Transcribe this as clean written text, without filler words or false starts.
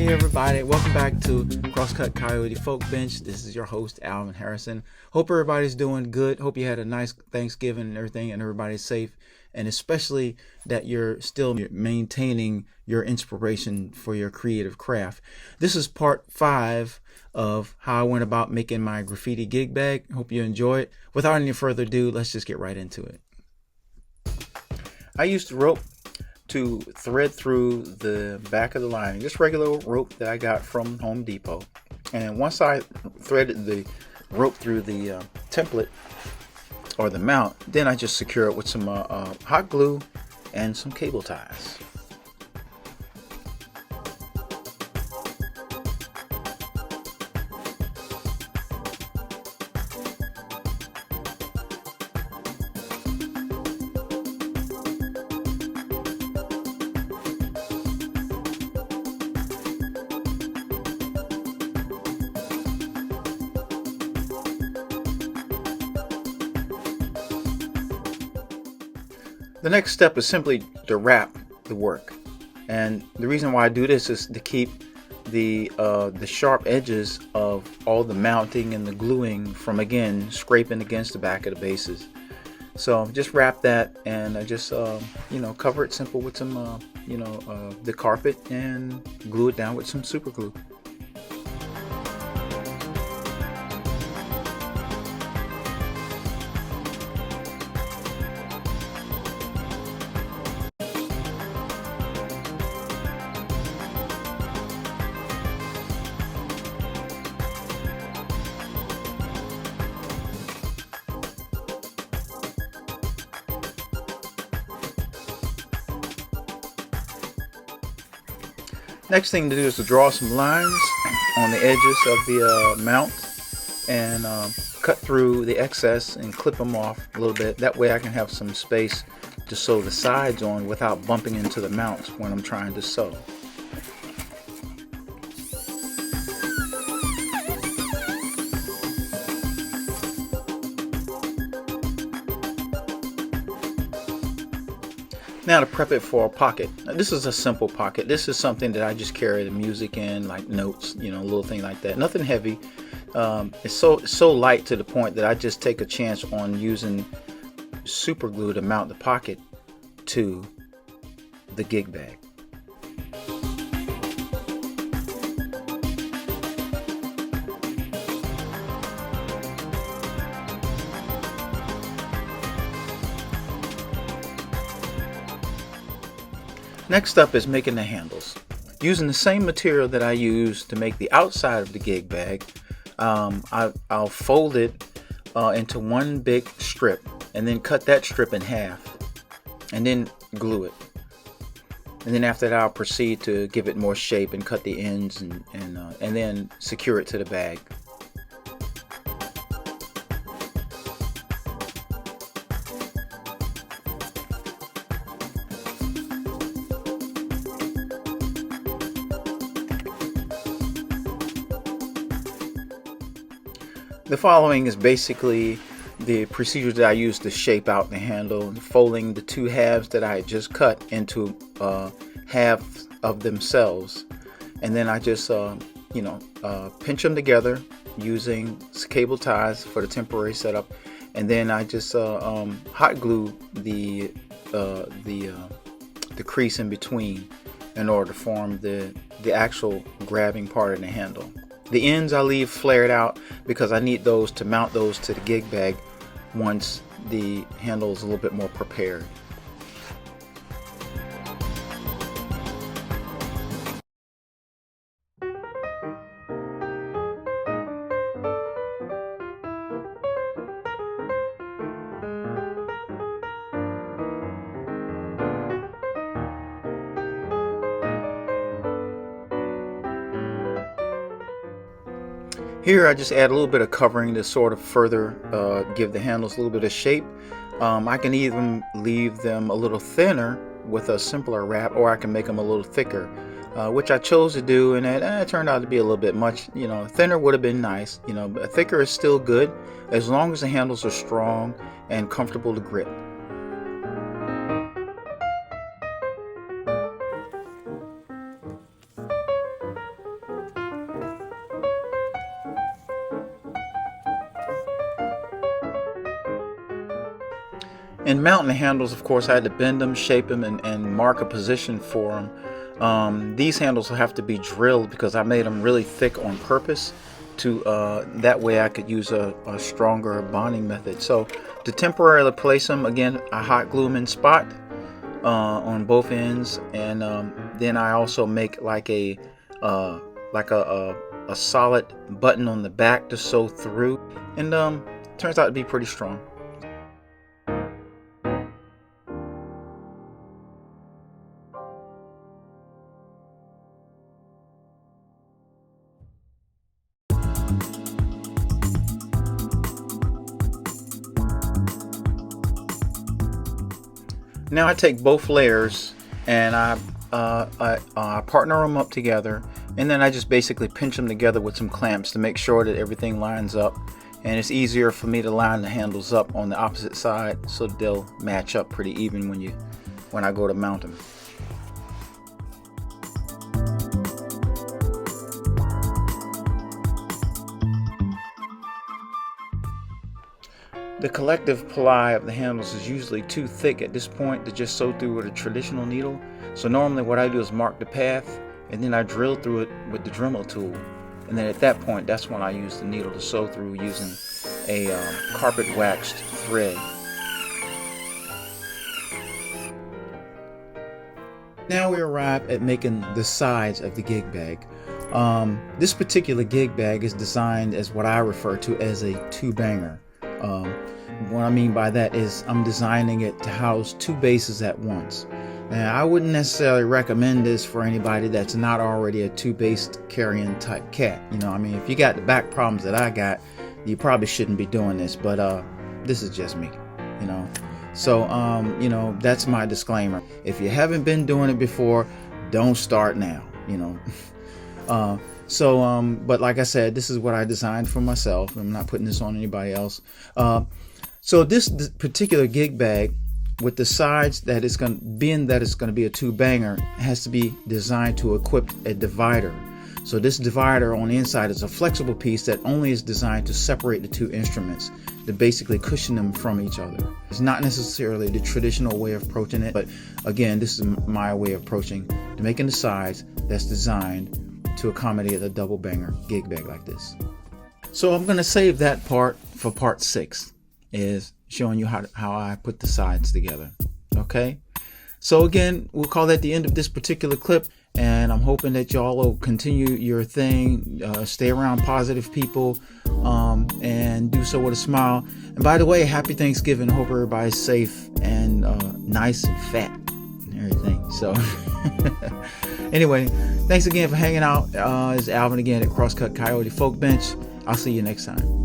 Hey everybody, welcome back to Crosscut Coyote Folk Bench. This is your host, Alvin Harrison. Hope everybody's doing good. Hope you had a nice Thanksgiving and everything, and everybody's safe. And especially that you're still maintaining your inspiration for your creative craft. This is part 5 of how I went about making my graffiti gig bag. Hope you enjoy it. Without any further ado, let's just get right into it. I used rope to thread through the back of the lining, just regular rope that I got from Home Depot. And once I threaded the rope through the template or the mount, then I just secure it with some hot glue and some cable ties. The next step is simply to wrap the work, and the reason why I do this is to keep the sharp edges of all the mounting and the gluing from, again, scraping against the back of the bases. So just wrap that, and I just cover it simple with some the carpet, and glue it down with some super glue. Next thing to do is to draw some lines on the edges of the mount, and cut through the excess and clip them off a little bit. That way I can have some space to sew the sides on without bumping into the mounts when I'm trying to sew. Now to prep it for a pocket. Now, this is a simple pocket. This is something that I just carry the music in, like notes, a little thing like that. Nothing heavy. It's so light to the point that I just take a chance on using super glue to mount the pocket to the gig bag. Next up is making the handles. Using the same material that I use to make the outside of the gig bag, I'll fold it into one big strip, and then cut that strip in half, and then glue it. And then after that, I'll proceed to give it more shape and cut the ends, and then secure it to the bag. The following is basically the procedure that I use to shape out the handle, folding the two halves that I just cut into halves of themselves, and then I just pinch them together using cable ties for the temporary setup, and then I just hot glue the crease in between in order to form the actual grabbing part of the handle. The ends I leave flared out because I need those to mount those to the gig bag once the handle is a little bit more prepared. Here I just add a little bit of covering to sort of further give the handles a little bit of shape. I can even leave them a little thinner with a simpler wrap, or I can make them a little thicker, which I chose to do, and it turned out to be a little bit much. Thinner would have been nice, but thicker is still good as long as the handles are strong and comfortable to grip. And mounting the handles, of course, I had to bend them, shape them, and mark a position for them. These handles will have to be drilled because I made them really thick on purpose to that way I could use a stronger bonding method. So to temporarily place them, again, I hot glue them in spot on both ends, and then I also make like a solid button on the back to sew through, and turns out to be pretty strong. Now I take both layers and I partner them up together, and then I just basically pinch them together with some clamps to make sure that everything lines up, and it's easier for me to line the handles up on the opposite side so that they'll match up pretty even when I go to mount them. The collective ply of the handles is usually too thick at this point to just sew through with a traditional needle. So normally what I do is mark the path, and then I drill through it with the Dremel tool. And then at that point, that's when I use the needle to sew through using a carpet waxed thread. Now we arrive at making the sides of the gig bag. This particular gig bag is designed as what I refer to as a two-banger. What I mean by that is I'm designing it to house two bases at once. Now, I wouldn't necessarily recommend this for anybody that's not already a two-based carrying type cat. I mean, if you got the back problems that I got, you probably shouldn't be doing this, but this is just me, So, that's my disclaimer. If you haven't been doing it before, don't start now, But like I said, this is what I designed for myself. I'm not putting this on anybody else. So this particular gig bag, with the sides that it's going to be a two-banger, has to be designed to equip a divider. So this divider on the inside is a flexible piece that only is designed to separate the two instruments, to basically cushion them from each other. It's not necessarily the traditional way of approaching it, but again, this is my way of approaching to making the sides that's designed to accommodate a double banger gig bag like this. So I'm going to save that part for part 6, is showing you how I put the sides together. Okay, so again, we'll call that the end of this particular clip, and I'm hoping that y'all will continue your thing, stay around positive people, and do so with a smile. And by the way, happy Thanksgiving. I hope everybody's safe and nice and fat and everything. So anyway, thanks again for hanging out. It's Alvin again at Crosscut Coyote Folk Bench. I'll see you next time.